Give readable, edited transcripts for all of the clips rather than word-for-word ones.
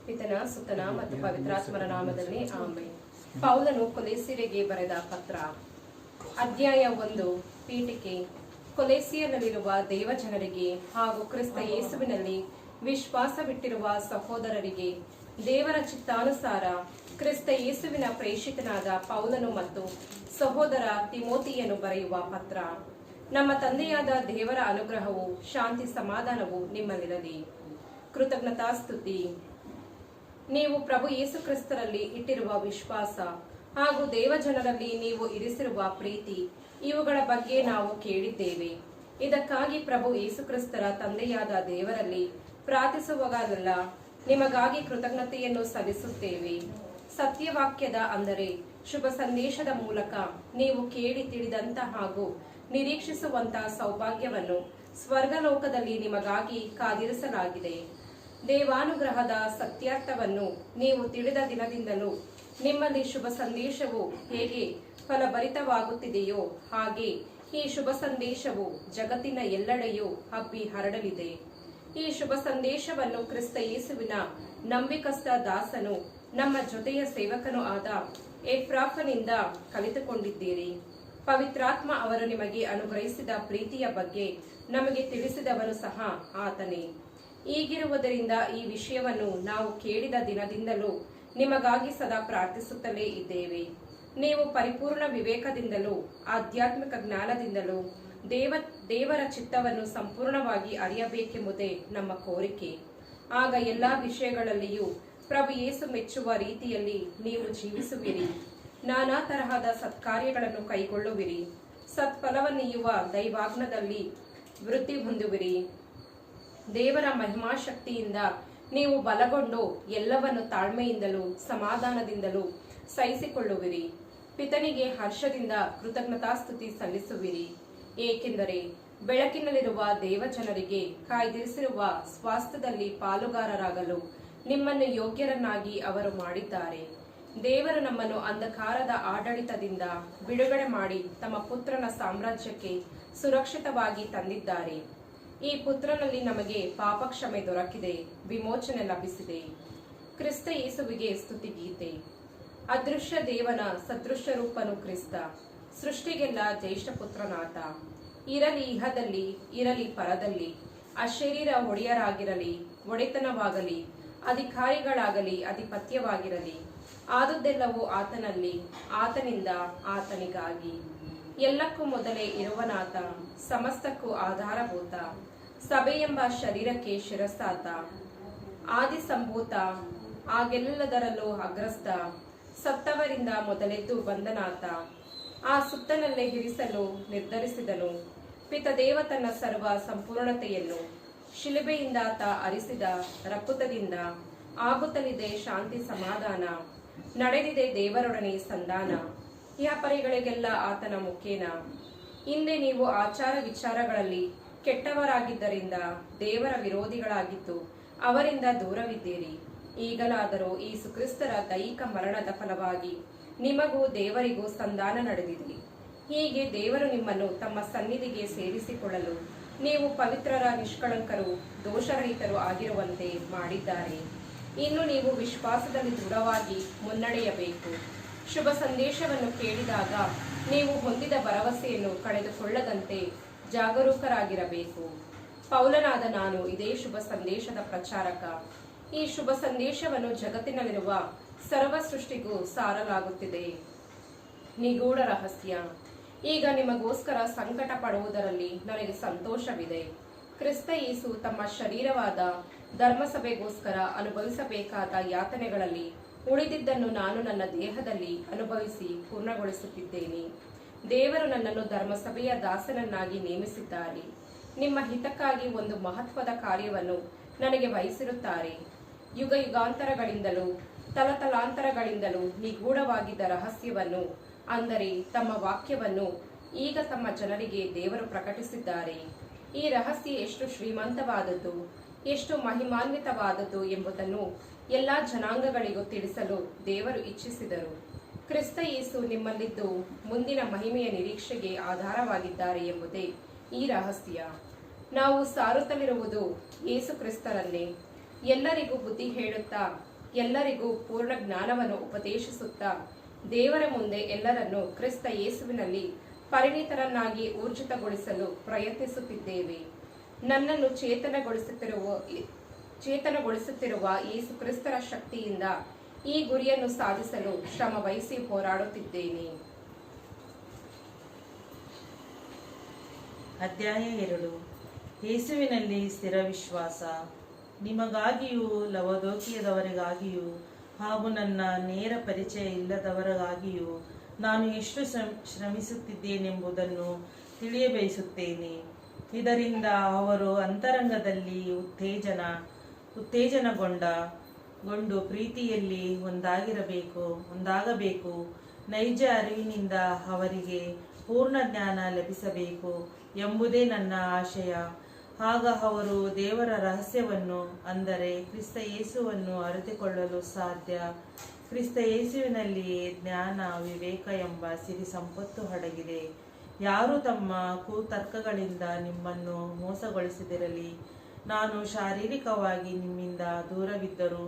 ಪಿತನ ಸುತನ ಮತ್ತು ಪವಿತ್ರಾತ್ಮರ ನಾಮದಲ್ಲಿ ಆಮೆನ್. ಪೌಲನು ಕೊಲೆಸಿಯರಿಗೆ ಬರೆದ ಪತ್ರ, ಅಧ್ಯಾಯ 1. ಪೀಠಿಕೆ. ಕೊಲೆಸಿಯನಲ್ಲಿರುವ ದೇವಜನರಿಗೆ ಹಾಗೂ ಕ್ರಿಸ್ತ ಯೇಸುವಿನಲ್ಲಿ ವಿಶ್ವಾಸವಿಟ್ಟಿರುವ ಸಹೋದರರಿಗೆ ದೇವರ ಚಿತ್ತಾನುಸಾರ ಕ್ರಿಸ್ತ ಯೇಸುವಿನ ಪ್ರೇಷಿತನಾದ ಪೌಲನು ಮತ್ತು ಸಹೋದರ ತಿಮೋತಿಯನು ಬರೆಯುವ ಪತ್ರ. ನಮ್ಮ ತಂದೆಯಾದ ದೇವರ ಅನುಗ್ರಹವು, ಶಾಂತಿ, ಸಮಾಧಾನವು ನಿಮ್ಮಲ್ಲಿರಲಿ. ಕೃತಜ್ಞತಾಸ್ತುತಿ. ನೀವು ಪ್ರಭು ಯೇಸು ಕ್ರಿಸ್ತರಲ್ಲಿ ಇಟ್ಟಿರುವ ವಿಶ್ವಾಸ ಹಾಗೂ ದೇವಜನರಲ್ಲಿ ನೀವು ಇರಿಸಿರುವ ಪ್ರೀತಿ, ಇವುಗಳ ಬಗ್ಗೆ ನಾವು ಕೇಳಿದ್ದೇವೆ. ಇದಕ್ಕಾಗಿ ಪ್ರಭು ಯೇಸು ಕ್ರಿಸ್ತರ ತಂದೆಯಾದ ದೇವರಲ್ಲಿ ಪ್ರಾರ್ಥಿಸುವಾಗಲೆಲ್ಲ ನಿಮಗಾಗಿ ಕೃತಜ್ಞತೆಯನ್ನು ಸಲ್ಲಿಸುತ್ತೇವೆ. ಸತ್ಯವಾಕ್ಯದ ಅಂದರೆ ಶುಭ ಸಂದೇಶದ ಮೂಲಕ ನೀವು ಕೇಳಿ ತಿಳಿದಂತ ಹಾಗೂ ನಿರೀಕ್ಷಿಸುವಂತಹ ಸೌಭಾಗ್ಯವನ್ನು ಸ್ವರ್ಗಲೋಕದಲ್ಲಿ ನಿಮಗಾಗಿ ಕಾದಿರಿಸಲಾಗಿದೆ. ದೇವಾನುಗ್ರಹದ ಸತ್ಯಾರ್ಥವನ್ನು ನೀವು ತಿಳಿದ ದಿನದಿಂದಲೂ ನಿಮ್ಮಲ್ಲಿ ಶುಭ ಸಂದೇಶವು ಹೇಗೆ ಫಲಭರಿತವಾಗುತ್ತಿದೆಯೋ ಹಾಗೆ ಈ ಶುಭ ಸಂದೇಶವು ಜಗತ್ತಿನ ಎಲ್ಲೆಡೆಯೂ ಹಬ್ಬಿ ಹರಡಲಿದೆ. ಈ ಶುಭ ಸಂದೇಶವನ್ನು ಕ್ರಿಸ್ತ ಯೇಸುವಿನ ನಂಬಿಕಸ್ಥ ದಾಸನು, ನಮ್ಮ ಜೊತೆಯ ಸೇವಕನೂ ಆದ ಎಫ್ರಾಫನಿಂದ ಕಲಿತುಕೊಂಡಿದ್ದೀರಿ. ಪವಿತ್ರಾತ್ಮ ಅವರು ನಿಮಗೆ ಅನುಗ್ರಹಿಸಿದ ಪ್ರೀತಿಯ ಬಗ್ಗೆ ನಮಗೆ ತಿಳಿಸಿದವನು ಸಹ ಆತನೇ. ಹೀಗಿರುವುದರಿಂದ ಈ ವಿಷಯವನ್ನು ನಾವು ಕೇಳಿದ ದಿನದಿಂದಲೂ ನಿಮಗಾಗಿ ಸದಾ ಪ್ರಾರ್ಥಿಸುತ್ತಲೇ ಇದ್ದೇವೆ. ನೀವು ಪರಿಪೂರ್ಣ ವಿವೇಕದಿಂದಲೂ ಆಧ್ಯಾತ್ಮಿಕ ಜ್ಞಾನದಿಂದಲೂ ದೇವರ ಚಿತ್ತವನ್ನು ಸಂಪೂರ್ಣವಾಗಿ ಅರಿಯಬೇಕೆಂಬುದೇ ನಮ್ಮ ಕೋರಿಕೆ. ಆಗ ಎಲ್ಲಾ ವಿಷಯಗಳಲ್ಲಿಯೂ ಪ್ರಭು ಯೇಸು ಮೆಚ್ಚುವ ರೀತಿಯಲ್ಲಿ ನೀವು ಜೀವಿಸುವಿರಿ, ನಾನಾ ತರಹದ ಸತ್ಕಾರ್ಯಗಳನ್ನು ಕೈಗೊಳ್ಳುವಿರಿ, ಸತ್ಫಲವನ್ನೀಯುವ ದೈವಾಜ್ಞದಲ್ಲಿ ವೃದ್ಧಿ ಹೊಂದುವಿರಿ. ದೇವರ ಮಹಿಮಾಶಕ್ತಿಯಿಂದ ನೀವು ಬಲಗೊಂಡು ಎಲ್ಲವನ್ನು ತಾಳ್ಮೆಯಿಂದಲೂ ಸಮಾಧಾನದಿಂದಲೂ ಸಹಿಸಿಕೊಳ್ಳುವಿರಿ. ಪಿತನಿಗೆ ಹರ್ಷದಿಂದ ಕೃತಜ್ಞತಾಸ್ತುತಿ ಸಲ್ಲಿಸುವಿರಿ. ಏಕೆಂದರೆ ಬೆಳಕಿನಲ್ಲಿರುವ ದೇವಜನರಿಗೆ ಕಾಯ್ದಿರಿಸಿರುವ ಸ್ವಾಸ್ಥ್ಯದಲ್ಲಿ ಪಾಲುಗಾರರಾಗಲು ನಿಮ್ಮನ್ನು ಯೋಗ್ಯರನ್ನಾಗಿ ಅವರು ಮಾಡಿದ್ದಾರೆ. ದೇವರು ನಮ್ಮನ್ನು ಅಂಧಕಾರದ ಆಡಳಿತದಿಂದ ಬಿಡುಗಡೆ ಮಾಡಿ ತಮ್ಮ ಪುತ್ರನ ಸಾಮ್ರಾಜ್ಯಕ್ಕೆ ಸುರಕ್ಷಿತವಾಗಿ ತಂದಿದ್ದಾರೆ. ಈ ಪುತ್ರನಲ್ಲಿ ನಮಗೆ ಪಾಪ ಕ್ಷಮೆ ದೊರಕಿದೆ, ವಿಮೋಚನೆ ಲಭಿಸಿದೆ. ಕ್ರಿಸ್ತ ಯೇಸುವಿಗೆ ಸ್ತುತಿಗೀತೆ. ಅದೃಶ್ಯ ದೇವನ ಸದೃಶ್ಯ ರೂಪನು ಕ್ರಿಸ್ತ, ಸೃಷ್ಟಿಗೆಲ್ಲ ಜ್ಯೇಷ್ಠ ಪುತ್ರನಾಥ. ಇರಲಿ ಇಹದಲ್ಲಿ, ಇರಲಿ ಪರದಲ್ಲಿ, ಅಶರೀರ ಒಡೆಯರಾಗಿರಲಿ, ಒಡೆತನವಾಗಲಿ, ಅಧಿಕಾರಿಗಳಾಗಲಿ, ಅಧಿಪತ್ಯವಾಗಿರಲಿ, ಆದುದೆಲ್ಲವೂ ಆತನಲ್ಲಿ, ಆತನಿಂದ, ಆತನಿಗಾಗಿ. ಎಲ್ಲಕ್ಕೂ ಮೊದಲೇ ಇರುವನಾತ, ಸಮಸ್ತಕ್ಕೂ ಆಧಾರಭೂತ, ಸಭೆಯೆಂಬ ಶರೀರಕ್ಕೆ ಶಿರಸ್ಸಾತ, ಆದಿಸಂಭೂತ, ಆಗೆಲ್ಲದರಲ್ಲೂ ಅಗ್ರಸ್ಥ, ಸತ್ತವರಿಂದ ಮೊದಲೆದ್ದು ಬಂದನಾತ. ಆ ಸುತ್ತನಲ್ಲೇ ಇರಿಸಲು ನಿರ್ಧರಿಸಿದನು. ಪಿತದೇವ ತನ್ನ ಸರ್ವ ಸಂಪೂರ್ಣತೆಯನ್ನು ಶಿಲುಬೆಯಿಂದಾತ ಅರಿಸಿದ ರಕ್ತದಿಂದ ಆಗುತ್ತಲಿದೆ ಶಾಂತಿ ಸಮಾಧಾನ, ನಡೆದಿದೆ ದೇವರೊಡನೆ ಸಂಧಾನ. ಇಹಪರಿಗಳಿಗೆಲ್ಲ ಆತನ ಮುಖೇನ. ಹಿಂದೆ ನೀವು ಆಚಾರ ವಿಚಾರಗಳಲ್ಲಿ ಕೆಟ್ಟವರಾಗಿದ್ದರಿಂದ ದೇವರ ವಿರೋಧಿಗಳಾಗಿದ್ದು ಅವರಿಂದ ದೂರವಿದ್ದೀರಿ. ಈಗಲಾದರೂ ಯೇಸು ಕ್ರಿಸ್ತರ ದೈಹಿಕ ಮರಣದ ಫಲವಾಗಿ ನಿಮಗೂ ದೇವರಿಗೂ ಸಂಧಾನ ನಡೆದಿದೆ. ಹೀಗೆ ದೇವರು ನಿಮ್ಮನ್ನು ತಮ್ಮ ಸನ್ನಿಧಿಗೆ ಸೇರಿಸಿಕೊಳ್ಳಲು ನೀವು ಪವಿತ್ರರ, ನಿಷ್ಕಳಂಕರು, ದೋಷರಹಿತರು ಆಗಿರುವಂತೆ ಮಾಡಿದ್ದಾರೆ. ಇನ್ನು ನೀವು ವಿಶ್ವಾಸದಲ್ಲಿ ದೃಢವಾಗಿ ಮುನ್ನಡೆಯಬೇಕು. ಶುಭ ಸಂದೇಶವನ್ನು ಕೇಳಿದಾಗ ನೀವು ಹೊಂದಿದ ಭರವಸೆಯನ್ನು ಕಳೆದುಕೊಳ್ಳದಂತೆ ಜಾಗರೂಕರಾಗಿರಬೇಕು. ಪೌಲನಾದ ನಾನು ಇದೇ ಶುಭ ಸಂದೇಶದ ಪ್ರಚಾರಕ. ಈ ಶುಭ ಸಂದೇಶವನ್ನು ಜಗತ್ತಿನಲ್ಲಿರುವ ಸರ್ವ ಸೃಷ್ಟಿಗೂ ಸಾರಲಾಗುತ್ತಿದೆ. ನಿಗೂಢ ರಹಸ್ಯ. ಈಗ ನಿಮಗೋಸ್ಕರ ಸಂಕಟ ಪಡುವುದರಲ್ಲಿ ನನಗೆ ಸಂತೋಷವಿದೆ. ಕ್ರಿಸ್ತ ಯೇಸು ತಮ್ಮ ಶರೀರವಾದ ಧರ್ಮಸಭೆಗೋಸ್ಕರ ಅನುಭವಿಸಬೇಕಾದ ಯಾತನೆಗಳಲ್ಲಿ ಉಳಿದಿದ್ದನ್ನು ನಾನು ನನ್ನ ದೇಹದಲ್ಲಿ ಅನುಭವಿಸಿ ಪೂರ್ಣಗೊಳಿಸುತ್ತಿದ್ದೇನೆ. ದೇವರು ನನ್ನನ್ನು ಧರ್ಮಸಭೆಯ ದಾಸನನ್ನಾಗಿ ನೇಮಿಸಿದ್ದಾರೆ. ನಿಮ್ಮ ಹಿತಕ್ಕಾಗಿ ಒಂದು ಮಹತ್ವದ ಕಾರ್ಯವನ್ನು ನನಗೆ ವಹಿಸಿರುತ್ತಾರೆ. ಯುಗ ಯುಗಾಂತರಗಳಿಂದಲೂ ತಲತಲಾಂತರಗಳಿಂದಲೂ ನಿಗೂಢವಾಗಿದ್ದ ರಹಸ್ಯವನ್ನು, ಅಂದರೆ ತಮ್ಮ ವಾಕ್ಯವನ್ನು ಈಗ ತಮ್ಮ ಜನರಿಗೆ ದೇವರು ಪ್ರಕಟಿಸಿದ್ದಾರೆ. ಈ ರಹಸ್ಯ ಎಷ್ಟು ಶ್ರೀಮಂತವಾದದ್ದು, ಎಷ್ಟು ಮಹಿಮಾನ್ವಿತವಾದದ್ದು ಎಂಬುದನ್ನು ಎಲ್ಲಾ ಜನಾಂಗಗಳಿಗೂ ತಿಳಿಸಲು ದೇವರು ಇಚ್ಛಿಸಿದರು. ಕ್ರಿಸ್ತ ಯೇಸು ನಿಮ್ಮಲ್ಲಿದ್ದು ಮುಂದಿನ ಮಹಿಮೆಯ ನಿರೀಕ್ಷೆಗೆ ಆಧಾರವಾಗಿದ್ದಾರೆ ಎಂಬುದೇ ಈ ರಹಸ್ಯ. ನಾವು ಸಾರುತ್ತಲಿರುವುದು ಯೇಸು ಕ್ರಿಸ್ತರನ್ನೇ. ಎಲ್ಲರಿಗೂ ಬುದ್ಧಿ ಹೇಳುತ್ತಾ ಎಲ್ಲರಿಗೂ ಪೂರ್ಣ ಜ್ಞಾನವನ್ನು ಉಪದೇಶಿಸುತ್ತಾ ದೇವರ ಮುಂದೆ ಎಲ್ಲರನ್ನೂ ಕ್ರಿಸ್ತ ಯೇಸುವಿನಲ್ಲಿ ಪರಿಣಿತರನ್ನಾಗಿ ಊರ್ಜಿತಗೊಳಿಸಲು ಪ್ರಯತ್ನಿಸುತ್ತಿದ್ದೇವೆ. ನನ್ನನ್ನು ಚೇತನಗೊಳಿಸುತ್ತಿರುವ ಯೇಸು ಕ್ರಿಸ್ತರ ಶಕ್ತಿಯಿಂದ ಈ ಗುರಿಯನ್ನು ಸಾಧಿಸಲು ಶ್ರಮ ವಹಿಸಿ ಹೋರಾಡುತ್ತಿದ್ದೇನೆ. ಅಧ್ಯಾಯ 2. ಯೇಸುವಿನಲ್ಲಿ ಸ್ಥಿರ ವಿಶ್ವಾಸ. ನಿಮಗಾಗಿಯೂ ಲವದೋಕಿಯದವರಿಗಾಗಿಯೂ ಹಾಗೂ ನನ್ನ ನೇರ ಪರಿಚಯ ಇಲ್ಲದವರಿಗಾಗಿಯೂ ನಾನು ಎಷ್ಟು ಶ್ರಮಿಸುತ್ತಿದ್ದೇನೆಂಬುದನ್ನು ತಿಳಿಯಬಯಸುತ್ತೇನೆ. ಇದರಿಂದ ಅವರು ಅಂತರಂಗದಲ್ಲಿ ಉತ್ತೇಜನಗೊಂಡು ಪ್ರೀತಿಯಲ್ಲಿ ಒಂದಾಗಬೇಕು. ನೈಜ ಅರಿವಿನಿಂದ ಅವರಿಗೆ ಪೂರ್ಣ ಜ್ಞಾನ ಲಭಿಸಬೇಕು ಎಂಬುದೇ ನನ್ನ ಆಶಯ. ಆಗ ಅವರು ದೇವರ ರಹಸ್ಯವನ್ನು, ಅಂದರೆ ಕ್ರಿಸ್ತ ಯೇಸುವನ್ನು ಅರಿತುಕೊಳ್ಳಲು ಸಾಧ್ಯ. ಕ್ರಿಸ್ತ ಯೇಸುವಿನಲ್ಲಿಯೇ ಜ್ಞಾನ, ವಿವೇಕ ಎಂಬ ಸಿರಿ ಸಂಪತ್ತು ಅಡಗಿದೆ. ಯಾರು ತಮ್ಮ ಕುತರ್ಕಗಳಿಂದ ನಿಮ್ಮನ್ನು ಮೋಸಗೊಳಿಸದಿರಲಿ. ನಾನು ಶಾರೀರಿಕವಾಗಿ ನಿಮ್ಮಿಂದ ದೂರವಿದ್ದರೂ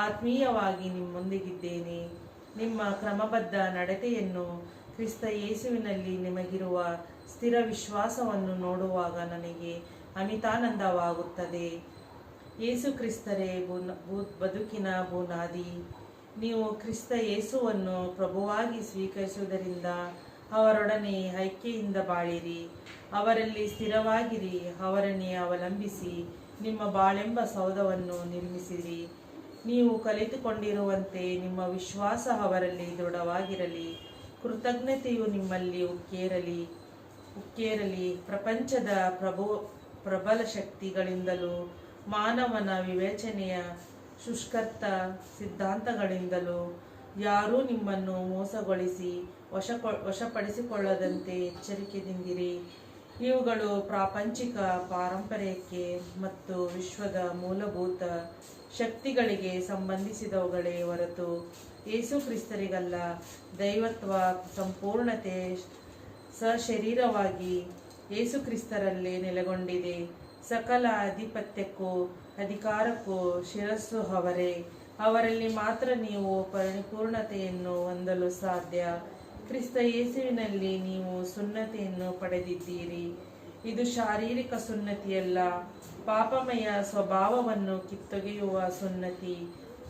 ಆತ್ಮೀಯವಾಗಿ ನಿಮ್ಮೊಂದಿಗಿದ್ದೇನೆ. ನಿಮ್ಮ ಕ್ರಮಬದ್ಧ ನಡತೆಯನ್ನು, ಕ್ರಿಸ್ತ ಯೇಸುವಿನಲ್ಲಿ ನಿಮಗಿರುವ ಸ್ಥಿರ ವಿಶ್ವಾಸವನ್ನು ನೋಡುವಾಗ ನನಗೆ ಅಮಿತಾನಂದವಾಗುತ್ತದೆ. ಯೇಸು ಕ್ರಿಸ್ತರೇ ಬದುಕಿನ ಬುನಾದಿ. ನೀವು ಕ್ರಿಸ್ತ ಯೇಸುವನ್ನು ಪ್ರಭುವಾಗಿ ಸ್ವೀಕರಿಸುವುದರಿಂದ ಅವರೊಡನೆ ಐಕ್ಯೆಯಿಂದ ಬಾಳಿರಿ. ಅವರಲ್ಲಿ ಸ್ಥಿರವಾಗಿರಿ. ಅವರನ್ನೇ ಅವಲಂಬಿಸಿ ನಿಮ್ಮ ಬಾಳೆಂಬ ಸೌಧವನ್ನು ನಿರ್ಮಿಸಿರಿ. ನೀವು ಕಲಿತುಕೊಂಡಿರುವಂತೆ ನಿಮ್ಮ ವಿಶ್ವಾಸ ಅವರಲ್ಲಿ ದೃಢವಾಗಿರಲಿ. ಕೃತಜ್ಞತೆಯು ನಿಮ್ಮಲ್ಲಿ ಉಕ್ಕೇರಲಿ. ಪ್ರಪಂಚದ ಪ್ರಬಲ ಶಕ್ತಿಗಳಿಂದಲೂ ಮಾನವನ ವಿವೇಚನೆಯ ಶುಷ್ಕರ್ತ ಸಿದ್ಧಾಂತಗಳಿಂದಲೂ ಯಾರೂ ನಿಮ್ಮನ್ನು ಮೋಸಗೊಳಿಸಿ ವಶಪಡಿಸಿಕೊಳ್ಳದಂತೆ ಎಚ್ಚರಿಕೆಯಿಂದಿರಿ. ಇವುಗಳು ಪ್ರಾಪಂಚಿಕ ಪಾರಂಪರ್ಯಕ್ಕೆ ಮತ್ತು ವಿಶ್ವದ ಮೂಲಭೂತ ಶಕ್ತಿಗಳಿಗೆ ಸಂಬಂಧಿಸಿದವುಗಳೇ ಹೊರತು ಯೇಸು ಕ್ರಿಸ್ತರಿಗಲ್ಲ. ದೈವತ್ವ ಸಂಪೂರ್ಣತೆ ಸಶರೀರವಾಗಿ ಯೇಸು ಕ್ರಿಸ್ತರಲ್ಲೇ ನೆಲೆಗೊಂಡಿದೆ. ಸಕಲ ಅಧಿಪತ್ಯಕ್ಕೂ ಅಧಿಕಾರಕ್ಕೂ ಶಿರಸ್ಸು ಅವರೇ. ಅವರಲ್ಲಿ ಮಾತ್ರ ನೀವು ಪರಿಪೂರ್ಣತೆಯನ್ನು ಹೊಂದಲು ಸಾಧ್ಯ. ಕ್ರಿಸ್ತ ಯೇಸುವಿನಲ್ಲಿ ನೀವು ಸುನ್ನತಿಯನ್ನು ಪಡೆದಿದ್ದೀರಿ. ಇದು ಶಾರೀರಿಕ ಸುನ್ನತಿಯಲ್ಲ, ಪಾಪಮಯ ಸ್ವಭಾವವನ್ನು ಕಿತ್ತೊಗೆಯುವ ಸುನ್ನತಿ.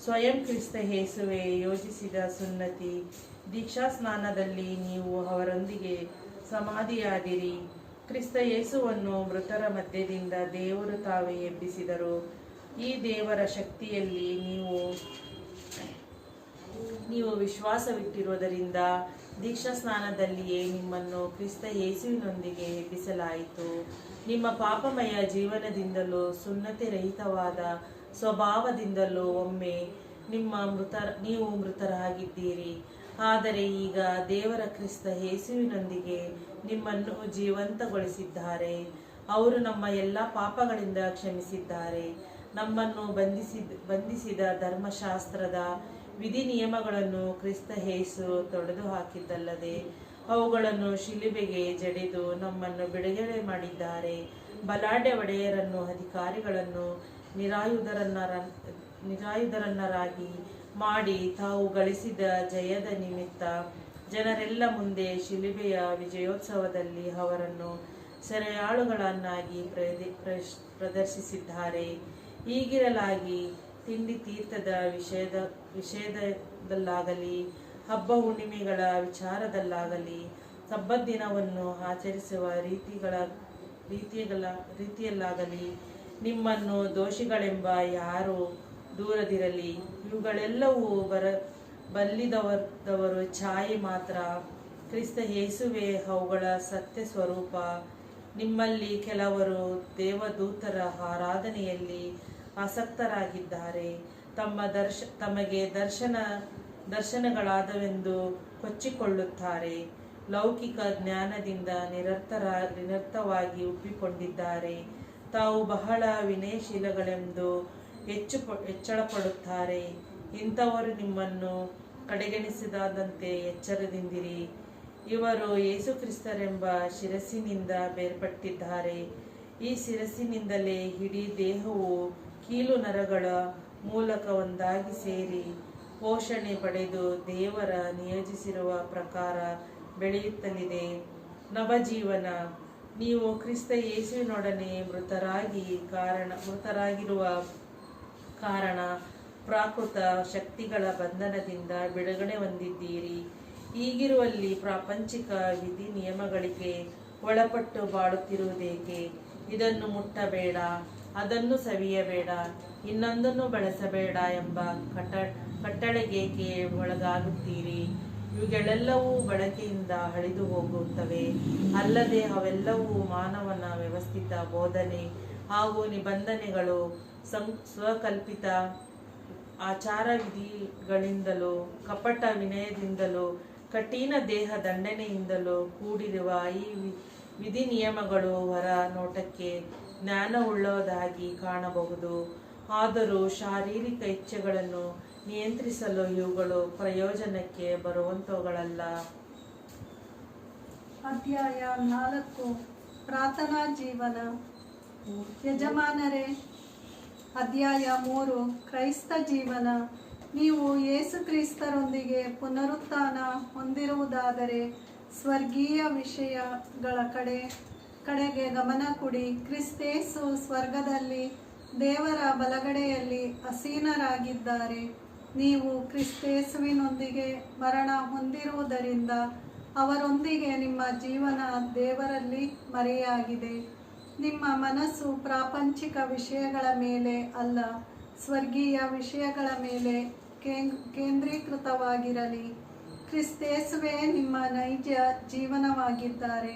ಸ್ವಯಂ ಕ್ರಿಸ್ತ ಯೇಸುವೇ ಯೋಜಿಸಿದ ಸುನ್ನತಿ. ದೀಕ್ಷಾಸ್ನಾನದಲ್ಲಿ ನೀವು ಅವರೊಂದಿಗೆ ಸಮಾಧಿಯಾದಿರಿ. ಕ್ರಿಸ್ತ ಯೇಸುವನ್ನು ಮೃತರ ಮಧ್ಯದಿಂದ ದೇವರು ತಾವೇ ಎಬ್ಬಿಸಿದರು. ಈ ದೇವರ ಶಕ್ತಿಯಲ್ಲಿ ನೀವು ವಿಶ್ವಾಸವಿಟ್ಟಿರುವುದರಿಂದ ದೀಕ್ಷಾಸ್ನಾನದಲ್ಲಿಯೇ ನಿಮ್ಮನ್ನು ಕ್ರಿಸ್ತ ಯೇಸುವಿನೊಂದಿಗೆ ಎಬ್ಬಿಸಲಾಯಿತು. ನಿಮ್ಮ ಪಾಪಮಯ ಜೀವನದಿಂದಲೂ ಸುನ್ನತಿರಹಿತವಾದ ಸ್ವಭಾವದಿಂದಲೂ ಒಮ್ಮೆ ನೀವು ಮೃತರಾಗಿದ್ದೀರಿ. ಆದರೆ ಈಗ ದೇವರ ಕ್ರಿಸ್ತ ಯೇಸುವಿನೊಂದಿಗೆ ನಿಮ್ಮನ್ನು ಜೀವಂತಗೊಳಿಸಿದ್ದಾರೆ. ಅವರು ನಮ್ಮ ಎಲ್ಲ ಪಾಪಗಳಿಂದ ಕ್ಷಮಿಸಿದ್ದಾರೆ. ನಮ್ಮನ್ನು ಬಂಧಿಸಿದ ಧರ್ಮಶಾಸ್ತ್ರದ ವಿಧಿ ನಿಯಮಗಳನ್ನು ಕ್ರಿಸ್ತ ಯೇಸು ತೊಡೆದು ಹಾಕಿದ್ದಲ್ಲದೆ ಅವುಗಳನ್ನು ಶಿಲುಬೆಗೆ ಜಡಿದು ನಮ್ಮನ್ನು ಬಿಡುಗಡೆ ಮಾಡಿದ್ದಾರೆ. ಬಲಾಢ್ಯ ಒಡೆಯರನ್ನು, ಅಧಿಕಾರಿಗಳನ್ನು ನಿರಾಯುಧರನ್ನರಾಗಿ ಮಾಡಿ ತಾವು ಗಳಿಸಿದ ಜಯದ ನಿಮಿತ್ತ ಜನರೆಲ್ಲ ಮುಂದೆ ಶಿಲುಬೆಯ ವಿಜಯೋತ್ಸವದಲ್ಲಿ ಅವರನ್ನು ಸೆರೆಯಾಳುಗಳನ್ನಾಗಿ ಪ್ರದರ್ಶಿಸಿದ್ದಾರೆ. ಹೀಗಿರಲಾಗಿ ತಿಂಡಿ ತೀರ್ಥದ ವಿಷಯದಲ್ಲಾಗಲಿ, ಹಬ್ಬ ಹುಣ್ಣಿಮೆಗಳ ವಿಚಾರದಲ್ಲಾಗಲಿ, ಸಬ್ಬತ್ ದಿನವನ್ನು ಆಚರಿಸುವ ರೀತಿಯಲ್ಲಾಗಲಿ ನಿಮ್ಮನ್ನು ದೋಷಿಗಳೆಂಬ ಯಾರು ದೂರದಿರಲಿ. ಇವುಗಳೆಲ್ಲವೂ ಬಲ್ಲಿದವರು ಛಾಯೆ ಮಾತ್ರ. ಕ್ರಿಸ್ತ ಯೇಸುವೇ ಅವುಗಳ ಸತ್ಯ ಸ್ವರೂಪ. ನಿಮ್ಮಲ್ಲಿ ಕೆಲವರು ದೇವದೂತರ ಆರಾಧನೆಯಲ್ಲಿ ಆಸಕ್ತರಾಗಿದ್ದಾರೆ. ತಮಗೆ ದರ್ಶನಗಳಾದವೆಂದು ಕೊಚ್ಚಿಕೊಳ್ಳುತ್ತಾರೆ. ಲೌಕಿಕ ಜ್ಞಾನದಿಂದ ನಿರರ್ಥವಾಗಿ ಉಬ್ಬಿಕೊಂಡಿದ್ದಾರೆ. ತಾವು ಬಹಳ ವಿನಯಶೀಲಗಳೆಂದು ಹೆಚ್ಚಳಪಡುತ್ತಾರೆ. ಇಂಥವರು ನಿಮ್ಮನ್ನು ಕಡೆಗಣಿಸದಂತೆ ಎಚ್ಚರದಿಂದಿರಿ. ಇವರು ಯೇಸು ಕ್ರಿಸ್ತರೆಂಬ ಶಿರಸ್ಸಿನಿಂದ ಬೇರ್ಪಟ್ಟಿದ್ದಾರೆ. ಈ ಶಿರಸ್ಸಿನಿಂದಲೇ ಇಡೀ ದೇಹವು ಕೀಲು ನರಗಳ ಮೂಲಕ ಒಂದಾಗಿ ಸೇರಿ ಪೋಷಣೆ ಪಡೆದು ದೇವರ ನಿಯೋಜಿಸಿರುವ ಪ್ರಕಾರ ಬೆಳೆಯುತ್ತಲಿದೆ. ನವಜೀವನ. ನೀವು ಕ್ರಿಸ್ತ ಯೇಸುವಿನೊಡನೆ ಮೃತರಾಗಿರುವ ಕಾರಣ ಪ್ರಾಕೃತ ಶಕ್ತಿಗಳ ಬಂಧನದಿಂದ ಬಿಡುಗಡೆ ಹೊಂದಿದ್ದೀರಿ. ಹೀಗಿರುವಲ್ಲಿ ಪ್ರಾಪಂಚಿಕ ವಿಧಿ ನಿಯಮಗಳಿಗೆ ಒಳಪಟ್ಟು ಬಾಳುತ್ತಿರುವುದೇಕೆ? ಇದನ್ನು ಮುಟ್ಟಬೇಡ, ಅದನ್ನು ಸವಿಯಬೇಡ, ಇನ್ನೊಂದನ್ನು ಬಳಸಬೇಡ ಎಂಬ ಕಟ್ಟಳೆಗೇಕೆ ಒಳಗಾಗುತ್ತೀರಿ? ಇವುಗಳೆಲ್ಲವೂ ಬಳಕೆಯಿಂದ ಅಳಿದು ಹೋಗುತ್ತವೆ. ಅಲ್ಲದೆ ಅವೆಲ್ಲವೂ ಮಾನವನ ವ್ಯವಸ್ಥಿತ ಬೋಧನೆ ಹಾಗೂ ನಿಬಂಧನೆಗಳು, ಸ್ವಕಲ್ಪಿತ ಆಚಾರವಿಧಿಗಳಿಂದಲೂ ಕಪಟ ವಿನಯದಿಂದಲೂ ಕಠಿಣ ದೇಹ ದಂಡನೆಯಿಂದಲೂ ಕೂಡಿರುವ ಈ ವಿಧಿ ನಿಯಮಗಳು ಹೊರ ನೋಟಕ್ಕೆ ಜ್ಞಾನವುಳ್ಳದಾಗಿ ಕಾಣಬಹುದು. ಆದರೂ ಶಾರೀರಿಕ ಇಚ್ಛೆಗಳನ್ನು ನಿಯಂತ್ರಿಸಲು ಇವುಗಳು ಪ್ರಯೋಜನಕ್ಕೆ ಬರುವಂತವುಗಳಲ್ಲ. ಅಧ್ಯಾಯ 4. ಪ್ರಾರ್ಥನಾ ಜೀವನ. ಯಜಮಾನರೇ. ಅಧ್ಯಾಯ 3. ಕ್ರೈಸ್ತ ಜೀವನ. ನೀವು ಯೇಸು ಕ್ರಿಸ್ತರೊಂದಿಗೆ ಪುನರುತ್ಥಾನ ಹೊಂದಿರುವುದಾದರೆ ಸ್ವರ್ಗೀಯ ವಿಷಯಗಳ ಕಡೆಗೆ ಗಮನ ಕೊಡಿ. ಕ್ರಿಸ್ತೇಸು ಸ್ವರ್ಗದಲ್ಲಿ ದೇವರ ಬಲಗಡೆಯಲ್ಲಿ ಆಸೀನರಾಗಿದ್ದಾರೆ. ನೀವು ಕ್ರಿಸ್ತೇಸುವಿನೊಂದಿಗೆ ಮರಣ ಹೊಂದಿರುವುದರಿಂದ ಅವರೊಂದಿಗೆ ನಿಮ್ಮ ಜೀವನ ದೇವರಲ್ಲಿ ಮರೆಯಾಗಿದೆ. ನಿಮ್ಮ ಮನಸ್ಸು ಪ್ರಾಪಂಚಿಕ ವಿಷಯಗಳ ಮೇಲೆ ಅಲ್ಲ, ಸ್ವರ್ಗೀಯ ವಿಷಯಗಳ ಮೇಲೆ ಕೇಂದ್ರೀಕೃತವಾಗಿರಲಿ. ಕ್ರಿಸ್ತೇಸುವೇ ನಿಮ್ಮ ನೈಜ ಜೀವನವಾಗಿದ್ದಾರೆ.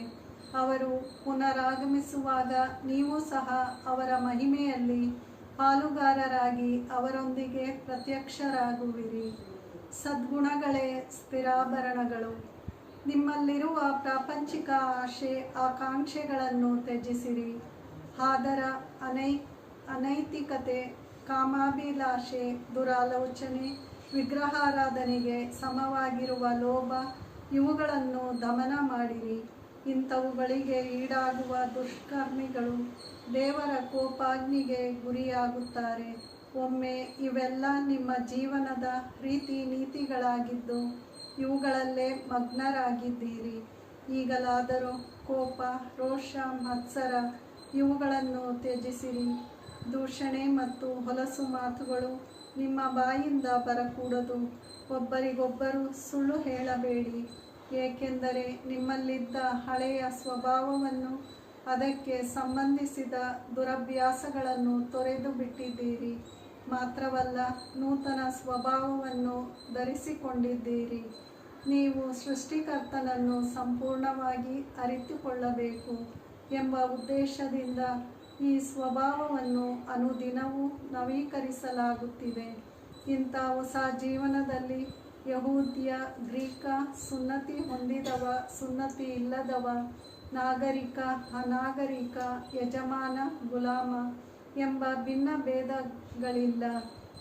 ಅವರು ಪುನರಾಗಮಿಸುವಾಗ ನೀವು ಸಹ ಅವರ ಮಹಿಮೆಯಲ್ಲಿ ಪಾಲುಗಾರರಾಗಿ ಅವರೊಂದಿಗೆ ಪ್ರತ್ಯಕ್ಷರಾಗುವಿರಿ. ಸದ್ಗುಣಗಳೇ ಸ್ಥಿರಾಭರಣಗಳು. ನಿಮ್ಮಲ್ಲಿರುವ ಪ್ರಾಪಂಚಿಕ ಆಕಾಂಕ್ಷೆಗಳನ್ನು ತ್ಯಜಿಸಿರಿ. ಆದರ, ಅನೈತಿಕತೆ, ಕಾಮಾಭಿಲಾಷೆ, ದುರಾಲೋಚನೆ, ವಿಗ್ರಹಾರಾಧನೆಗೆ ಸಮವಾಗಿರುವ ಲೋಭ ಇವುಗಳನ್ನು ದಮನ ಮಾಡಿರಿ. ಇಂಥವುಗಳಿಗೆ ಈಡಾಗುವ ದುಷ್ಕರ್ಮಿಗಳು ದೇವರ ಕೋಪಾಗ್ನಿಗೆ ಗುರಿಯಾಗುತ್ತಾರೆ. ಒಮ್ಮೆ ಇವೆಲ್ಲ ನಿಮ್ಮ ಜೀವನದ ರೀತಿ ನೀತಿಗಳಾಗಿದ್ದು ಇವುಗಳಲ್ಲೇ ಮಗ್ನರಾಗಿದ್ದೀರಿ. ಈಗಲಾದರೂ ಕೋಪ, ರೋಷ, ಮತ್ಸರ ಇವುಗಳನ್ನು ತ್ಯಜಿಸಿರಿ. ದೂಷಣೆ ಮತ್ತು ಹೊಲಸು ಮಾತುಗಳು ನಿಮ್ಮ ಬಾಯಿಂದ ಬರಕೂಡದು. ಒಬ್ಬರಿಗೊಬ್ಬರು ಸುಳ್ಳು ಹೇಳಬೇಡಿ, ಏಕೆಂದರೆ ನಿಮ್ಮಲ್ಲಿದ್ದ ಹಳೆಯ ಸ್ವಭಾವವನ್ನು, ಅದಕ್ಕೆ ಸಂಬಂಧಿಸಿದ ದುರಭ್ಯಾಸಗಳನ್ನು ತೊರೆದು ಬಿಟ್ಟಿದ್ದೀರಿ. ಮಾತ್ರವಲ್ಲ, ನೂತನ ಸ್ವಭಾವವನ್ನು ಧರಿಸಿಕೊಂಡಿದ್ದೀರಿ. ನೀವು ಸೃಷ್ಟಿಕರ್ತನನ್ನು ಸಂಪೂರ್ಣವಾಗಿ ಅರಿತುಕೊಳ್ಳಬೇಕು ಎಂಬ ಉದ್ದೇಶದಿಂದ ಈ ಸ್ವಭಾವವನ್ನು ಅನುದಿನವೂ ನವೀಕರಿಸಲಾಗುತ್ತಿದೆ. ಇಂಥ ಹೊಸ ಜೀವನದಲ್ಲಿ ಯಹೂದ್ಯ, ಗ್ರೀಕ, ಸುನ್ನತಿ ಹೊಂದಿದವ, ಸುನ್ನತಿ ಇಲ್ಲದವ, ನಾಗರಿಕ, ಅನಾಗರಿಕ, ಯಜಮಾನ, ಗುಲಾಮ ಎಂಬ ಭಿನ್ನ ಭೇದಗಳಿಲ್ಲ.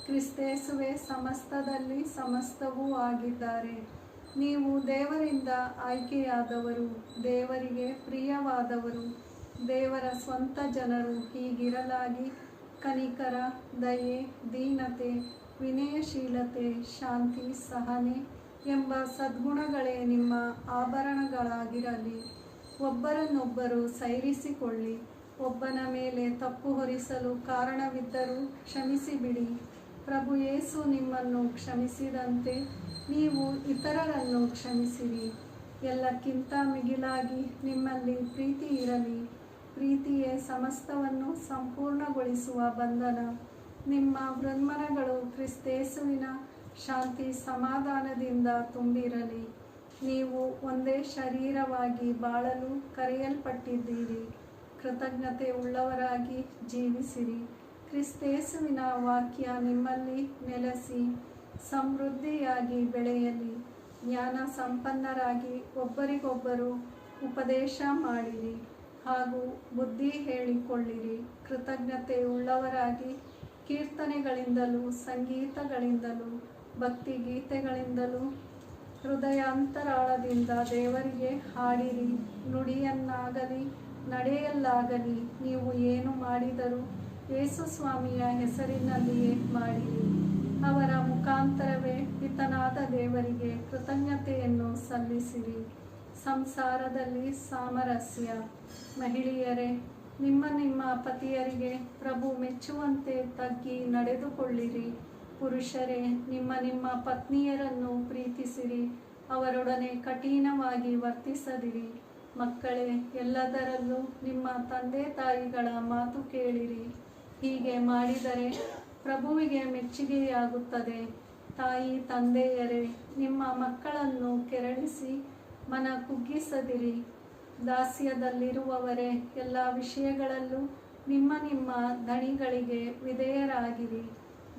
ಕ್ರಿಸ್ತೇಸುವೇ ಸಮಸ್ತದಲ್ಲಿ ಸಮಸ್ತವೂ ಆಗಿದ್ದಾರೆ. ನೀವು ದೇವರಿಂದ ಆಯ್ಕೆಯಾದವರು, ದೇವರಿಗೆ ಪ್ರಿಯವಾದವರು, ದೇವರ ಸ್ವಂತ ಜನರು. ಹೀಗಿರಲಾಗಿ ಕನಿಕರ, ದಯೆ, ದೀನತೆ, ವಿನಯಶೀಲತೆ, ಶಾಂತಿ, ಸಹನೆ ಎಂಬ ಸದ್ಗುಣಗಳೇ ನಿಮ್ಮ ಆಭರಣಗಳಾಗಿರಲಿ. ಒಬ್ಬರನ್ನೊಬ್ಬರು ಸೈರಿಸಿಕೊಳ್ಳಿ. ಒಬ್ಬನ ಮೇಲೆ ತಪ್ಪು ಹೊರಿಸಲು ಕಾರಣವಿದ್ದರೂ ಕ್ಷಮಿಸಿಬಿಡಿ. ಪ್ರಭು ಯೇಸು ನಿಮ್ಮನ್ನು ಕ್ಷಮಿಸಿದಂತೆ ನೀವು ಇತರರನ್ನು ಕ್ಷಮಿಸಿರಿ. ಎಲ್ಲಕ್ಕಿಂತ ಮಿಗಿಲಾಗಿ ನಿಮ್ಮಲ್ಲಿ ಪ್ರೀತಿ ಇರಲಿ. ಪ್ರೀತಿಯೇ ಸಮಸ್ತವನ್ನು ಸಂಪೂರ್ಣಗೊಳಿಸುವ ಬಂಧನ. ನಿಮ್ಮ ಹೃನ್ಮನಗಳು ಕ್ರಿಸ್ತೇಸುವಿನ ಶಾಂತಿ ಸಮಾಧಾನದಿಂದ ತುಂಬಿರಲಿ. ನೀವು ಒಂದೇ ಶರೀರವಾಗಿ ಬಾಳಲು ಕರೆಯಲ್ಪಟ್ಟಿದ್ದೀರಿ. ಕೃತಜ್ಞತೆ ಉಳ್ಳವರಾಗಿ ಜೀವಿಸಿರಿ. ಕ್ರಿಸ್ತೇಸುವಿನ ವಾಕ್ಯ ನಿಮ್ಮಲ್ಲಿ ನೆಲೆಸಿ ಸಮೃದ್ಧಿಯಾಗಿ ಬೆಳೆಯಲಿ. ಜ್ಞಾನ ಸಂಪನ್ನರಾಗಿ ಒಬ್ಬರಿಗೊಬ್ಬರು ಉಪದೇಶ ಮಾಡಿರಿ ಹಾಗೂ ಬುದ್ಧಿ ಹೇಳಿಕೊಳ್ಳಿರಿ. ಕೃತಜ್ಞತೆ ಉಳ್ಳವರಾಗಿ ಕೀರ್ತನೆಗಳಿಂದಲೂ ಸಂಗೀತಗಳಿಂದಲೂ ಭಕ್ತಿಗೀತೆಗಳಿಂದಲೂ ಹೃದಯಾಂತರಾಳದಿಂದ ದೇವರಿಗೆ ಹಾಡಿರಿ. ನುಡಿಯನ್ನಾಗಲಿ ನಡೆಯಲ್ಲಾಗಲಿ ನೀವು ಏನು ಮಾಡಿದರೂ ಯೇಸು ಸ್ವಾಮಿಯ ಹೆಸರಿನಲ್ಲಿಯೇ ಮಾಡಿರಿ. ಅವರ ಮುಖಾಂತರವೇ ಪಿತನಾದ ದೇವರಿಗೆ ಕೃತಜ್ಞತೆಯನ್ನು ಸಲ್ಲಿಸಿರಿ. ಸಂಸಾರದಲ್ಲಿ ಸಾಮರಸ್ಯ. ಮಹಿಳೆಯರೇ, ನಿಮ್ಮ ನಿಮ್ಮ ಪತಿಯರಿಗೆ ಪ್ರಭು ಮೆಚ್ಚುವಂತೆ ತಗ್ಗಿ ನಡೆದುಕೊಳ್ಳಿರಿ. ಪುರುಷರೇ, ನಿಮ್ಮ ನಿಮ್ಮ ಪತ್ನಿಯರನ್ನು ಪ್ರೀತಿಸಿರಿ, ಅವರೊಡನೆ ಕಠಿಣವಾಗಿ ವರ್ತಿಸದಿರಿ. ಮಕ್ಕಳೇ, ಎಲ್ಲದರಲ್ಲೂ ನಿಮ್ಮ ತಂದೆ ತಾಯಿಗಳ ಮಾತು ಕೇಳಿರಿ. ಹೀಗೆ ಮಾಡಿದರೆ ಪ್ರಭುವಿಗೆ ಮೆಚ್ಚುಗೆಯಾಗುತ್ತದೆ. ತಾಯಿ ತಂದೆಯರೇ, ನಿಮ್ಮ ಮಕ್ಕಳನ್ನು ಕೆರಳಿಸಿ ಮನ ಕುಗ್ಗಿಸದಿರಿ. ದಾಸ್ಯದಲ್ಲಿರುವವರೇ, ಎಲ್ಲ ವಿಷಯಗಳಲ್ಲೂ ನಿಮ್ಮ ನಿಮ್ಮ ದಣಿಗಳಿಗೆ ವಿಧೇಯರಾಗಿರಿ.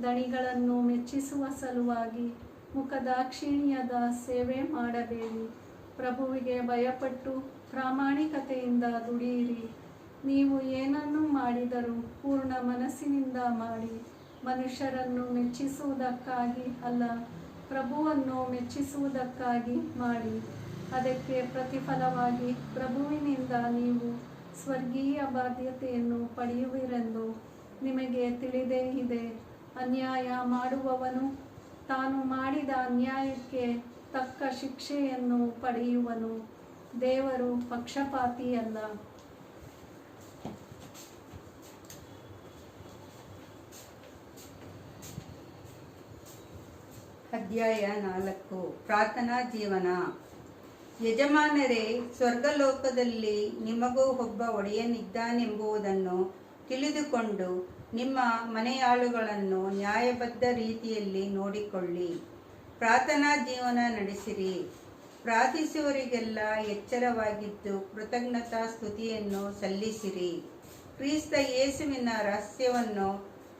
ದಣಿಗಳನ್ನು ಮೆಚ್ಚಿಸುವ ಸಲುವಾಗಿ ಮುಖದಾಕ್ಷಿಣ್ಯದ ಸೇವೆ ಮಾಡಬೇಡಿ. ಪ್ರಭುವಿಗೆ ಭಯಪಟ್ಟು ಪ್ರಾಮಾಣಿಕತೆಯಿಂದ ದುಡಿಯಿರಿ. ನೀವು ಏನನ್ನು ಮಾಡಿದರೂ ಪೂರ್ಣ ಮನಸ್ಸಿನಿಂದ ಮಾಡಿ, ಮನುಷ್ಯರನ್ನು ಮೆಚ್ಚಿಸುವುದಕ್ಕಾಗಿ ಅಲ್ಲ, ಪ್ರಭುವನ್ನು ಮೆಚ್ಚಿಸುವುದಕ್ಕಾಗಿ ಮಾಡಿ. ಅದಕ್ಕೆ ಪ್ರತಿಫಲವಾಗಿ ಪ್ರಭುವಿನಿಂದ ನೀವು ಸ್ವರ್ಗೀಯ ಬಾಧ್ಯತೆಯನ್ನು ಪಡೆಯುವಿರೆಂದು ನಿಮಗೆ ತಿಳಿದೇ ಇದೆ. ಅನ್ಯಾಯ ಮಾಡುವವನು ತಾನು ಮಾಡಿದ ಅನ್ಯಾಯಕ್ಕೆ ತಕ್ಕ ಶಿಕ್ಷೆಯನ್ನು ಪಡೆಯುವನು. ದೇವರು ಪಕ್ಷಪಾತಿಯಲ್ಲ. ಅಧ್ಯಾಯ 4. ಪ್ರಾರ್ಥನಾ ಜೀವನ. ಯಜಮಾನರೇ, ಸ್ವರ್ಗಲೋಕದಲ್ಲಿ ನಿಮಗೂ ಒಬ್ಬ ಒಡೆಯನಿದ್ದಾನೆಂಬುದನ್ನು ತಿಳಿದುಕೊಂಡು ನಿಮ್ಮ ಮನೆಯಾಳುಗಳನ್ನು ನ್ಯಾಯಬದ್ಧ ರೀತಿಯಲ್ಲಿ ನೋಡಿಕೊಳ್ಳಿ. ಪ್ರಾರ್ಥನಾ ಜೀವನ ನಡೆಸಿರಿ. ಪ್ರಾರ್ಥಿಸುವವರಿಗೆಲ್ಲ ಎಚ್ಚರವಾಗಿದ್ದು ಕೃತಜ್ಞತಾ ಸ್ತುತಿಯನ್ನು ಸಲ್ಲಿಸಿರಿ. ಕ್ರಿಸ್ತ ಯೇಸುವಿನ ರಹಸ್ಯವನ್ನು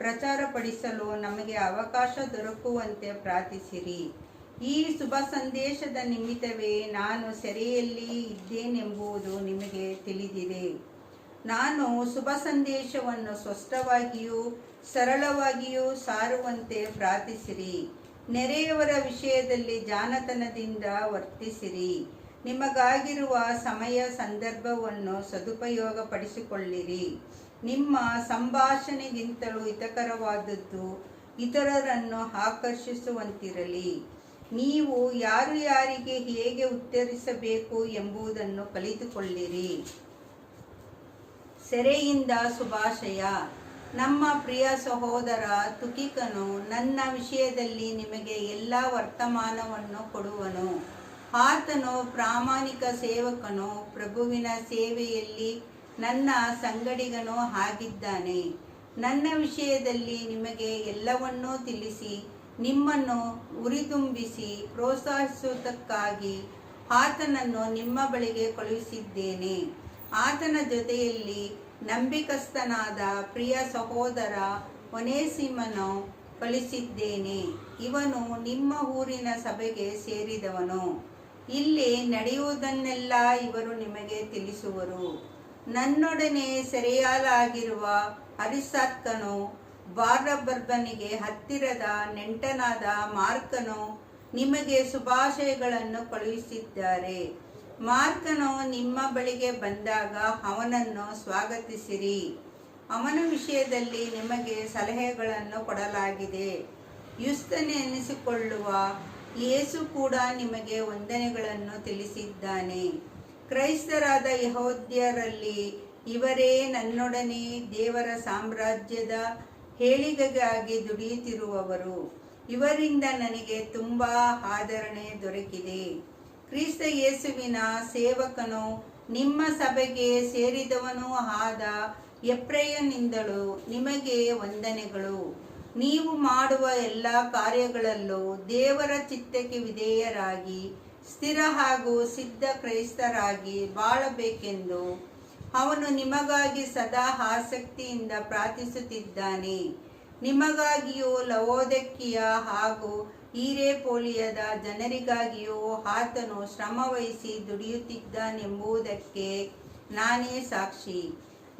ಪ್ರಚಾರಪಡಿಸಲು ನಮಗೆ ಅವಕಾಶ ದೊರಕುವಂತೆ ಪ್ರಾರ್ಥಿಸಿರಿ. ಈ ಶುಭ ಸಂದೇಶದ ನಿಮಿತ್ತವೇ ನಾನು ಸೆರೆಯಲ್ಲಿ ಇದ್ದೇನೆಂಬುದು ನಿಮಗೆ ತಿಳಿದಿದೆ. ನಾನು ಶುಭ ಸಂದೇಶವನ್ನು ಸ್ಪಷ್ಟವಾಗಿಯೂ ಸರಳವಾಗಿಯೂ ಸಾರುವಂತೆ ಪ್ರಾರ್ಥಿಸಿರಿ. ನೆರೆಯವರ ವಿಷಯದಲ್ಲಿ ಜಾಣತನದಿಂದ ವರ್ತಿಸಿರಿ. ನಿಮಗಾಗಿರುವ ಸಮಯ ಸಂದರ್ಭವನ್ನು ಸದುಪಯೋಗಪಡಿಸಿಕೊಳ್ಳಿರಿ. ನಿಮ್ಮ ಸಂಭಾಷಣೆಗಿಂತಲೂ ಹಿತಕರವಾದದ್ದು ಇತರರನ್ನು ಆಕರ್ಷಿಸುವಂತಿರಲಿ. ನೀವು ಯಾರು ಯಾರಿಗೆ ಹೇಗೆ ಉತ್ತರಿಸಬೇಕು ಎಂಬುದನ್ನು ಕಲಿತುಕೊಳ್ಳಿರಿ. ಸೆರೆಯಿಂದ ಶುಭಾಶಯ. ನಮ್ಮ ಪ್ರಿಯ ಸಹೋದರ ತುಕಿಕನು ನನ್ನ ವಿಷಯದಲ್ಲಿ ನಿಮಗೆ ಎಲ್ಲ ವರ್ತಮಾನವನ್ನು ಕೊಡುವನು. ಆತನು ಪ್ರಾಮಾಣಿಕ ಸೇವಕನು, ಪ್ರಭುವಿನ ಸೇವೆಯಲ್ಲಿ ನನ್ನ ಸಂಗಡಿಗನೂ ಆಗಿದ್ದಾನೆ. ನನ್ನ ವಿಷಯದಲ್ಲಿ ನಿಮಗೆ ಎಲ್ಲವನ್ನೂ ತಿಳಿಸಿ ನಿಮ್ಮನ್ನು ಉರಿದುಂಬಿಸಿ ಪ್ರೋತ್ಸಾಹಿಸುವುದಕ್ಕಾಗಿ ಆತನನ್ನು ನಿಮ್ಮ ಬಳಿಗೆ ಕಳುಹಿಸಿದ್ದೇನೆ. ಆತನ ಜೊತೆಯಲ್ಲಿ ನಂಬಿಕಸ್ಥನಾದ ಪ್ರಿಯ ಸಹೋದರ ಒನೇಸಿಮನು ಕಳಿಸಿದ್ದೇನೆ. ಇವನು ನಿಮ್ಮ ಊರಿನ ಸಭೆಗೆ ಸೇರಿದವನು. ಇಲ್ಲಿ ನಡೆಯುವುದನ್ನೆಲ್ಲ ಇವರು ನಿಮಗೆ ತಿಳಿಸುವರು. ನನ್ನೊಡನೆ ಸೆರೆಯಾಳಾಗಿರುವ ಅರಿಸ್ತಾರ್ಕನು, ಬಾರ್ನಬನಿಗೆ ಹತ್ತಿರದ ನೆಂಟನಾದ ಮಾರ್ಕನು ನಿಮಗೆ ಶುಭಾಶಯಗಳನ್ನು ಕಳುಹಿಸಿದ್ದಾರೆ. ಮಾರ್ಕನು ನಿಮ್ಮ ಬಳಿಗೆ ಬಂದಾಗ ಅವನನ್ನು ಸ್ವಾಗತಿಸಿರಿ. ಅವನ ವಿಷಯದಲ್ಲಿ ನಿಮಗೆ ಸಲಹೆಗಳನ್ನು ಕೊಡಲಾಗಿದೆ. ಯುಸ್ತನೆನಿಸಿಕೊಳ್ಳುವ ಯೇಸು ಕೂಡ ನಿಮಗೆ ವಂದನೆಗಳನ್ನು ತಿಳಿಸಿದ್ದಾನೆ. ಕ್ರೈಸ್ತರಾದ ಯೆಹೂದ್ಯರಲ್ಲಿ ಇವರೇ ನನ್ನೊಡನೆ ದೇವರ ಸಾಮ್ರಾಜ್ಯದ ಏಳಿಗೆಗಾಗಿ ದುಡಿಯುತ್ತಿರುವವರು. ಇವರಿಂದ ನನಗೆ ತುಂಬ ಆದರಣೆ ದೊರಕಿದೆ. ಕ್ರಿಸ್ತ ಯೇಸುವಿನ ಸೇವಕನು, ನಿಮ್ಮ ಸಭೆಗೆ ಸೇರಿದವನೂ ಆದ ಎಫ್ರಾಯನಿಂದಲೂ ನಿಮಗೆ ವಂದನೆಗಳು. ನೀವು ಮಾಡುವ ಎಲ್ಲ ಕಾರ್ಯಗಳಲ್ಲೂ ದೇವರ ಚಿತ್ತಕ್ಕೆ ವಿಧೇಯರಾಗಿ ಸ್ಥಿರ ಹಾಗೂ ಸಿದ್ಧ ಕ್ರೈಸ್ತರಾಗಿ ಬಾಳಬೇಕೆಂದು ಅವನು ನಿಮಗಾಗಿ ಸದಾ ಆಸಕ್ತಿಯಿಂದ ಪ್ರಾರ್ಥಿಸುತ್ತಿದ್ದಾನೆ. ನಿಮಗಾಗಿಯೂ ಲವೋದಿಕೀಯ ಹಾಗೂ ಹಿರೇಪೋಲಿಯದ ಜನರಿಗಾಗಿಯೂ ಆತನು ಶ್ರಮವಹಿಸಿ ದುಡಿಯುತ್ತಿದ್ದಾನೆಂಬುದಕ್ಕೆ ನಾನೇ ಸಾಕ್ಷಿ.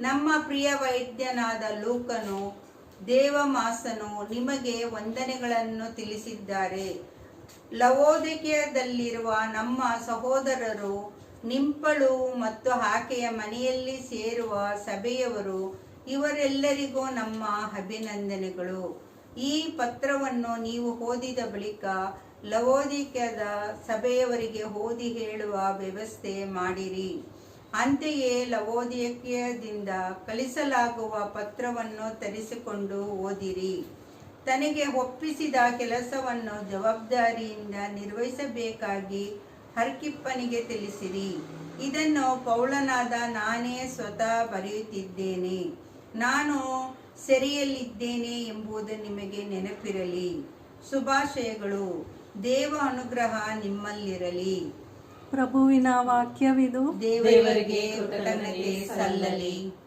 ನಮ್ಮ ಪ್ರಿಯ ವೈದ್ಯನಾದ ಲೂಕನು, ದೇವಮಾಸನು ನಿಮಗೆ ವಂದನೆಗಳನ್ನು ತಿಳಿಸಿದ್ದಾರೆ. ಲವೋದಿಕೀಯದಲ್ಲಿರುವ ನಮ್ಮ ಸಹೋದರರು, ನಿಂಪಳು ಮತ್ತು ಆಕೆಯ ಮನೆಯಲ್ಲಿ ಸೇರುವ ಸಭೆಯವರು ಇವರೆಲ್ಲರಿಗೂ ನಮ್ಮ ಅಭಿನಂದನೆಗಳು. ಈ ಪತ್ರವನ್ನು ನೀವು ಓದಿದ ಬಳಿಕ ಲವೋದಿಕದ ಸಭೆಯವರಿಗೆ ಓದಿ ಹೇಳುವ ವ್ಯವಸ್ಥೆ ಮಾಡಿರಿ. ಅಂತೆಯೇ ಲವೋದಿಕದಿಂದ ಕಳಿಸಲಾಗುವ ಪತ್ರವನ್ನು ತರಿಸಿಕೊಂಡು ಓದಿರಿ. ತನಗೆ ಒಪ್ಪಿಸಿದ ಕೆಲಸವನ್ನು ಜವಾಬ್ದಾರಿಯಿಂದ ನಿರ್ವಹಿಸಬೇಕಾಗಿ ಅರ್ಕಿಪ್ಪನಿಗೆ ತಿಳಿಸಿರಿ. ಇದನ್ನು ಪೌಲನಾದ ನಾನೇ ಸ್ವತಃ ಬರೆಯುತ್ತಿದ್ದೇನೆ. ನಾನು ಸೆರೆಯಲ್ಲಿದ್ದೇನೆ ಎಂಬುದು ನಿಮಗೆ ನೆನಪಿರಲಿ. ಶುಭಾಶಯಗಳು. ದೇವ ಅನುಗ್ರಹ ನಿಮ್ಮಲ್ಲಿರಲಿ. ಪ್ರಭುವಿನ ವಾಕ್ಯವಿದು. ದೇವರಿಗೆ ಕೃತಜ್ಞತೆ ಸಲ್ಲಲಿ.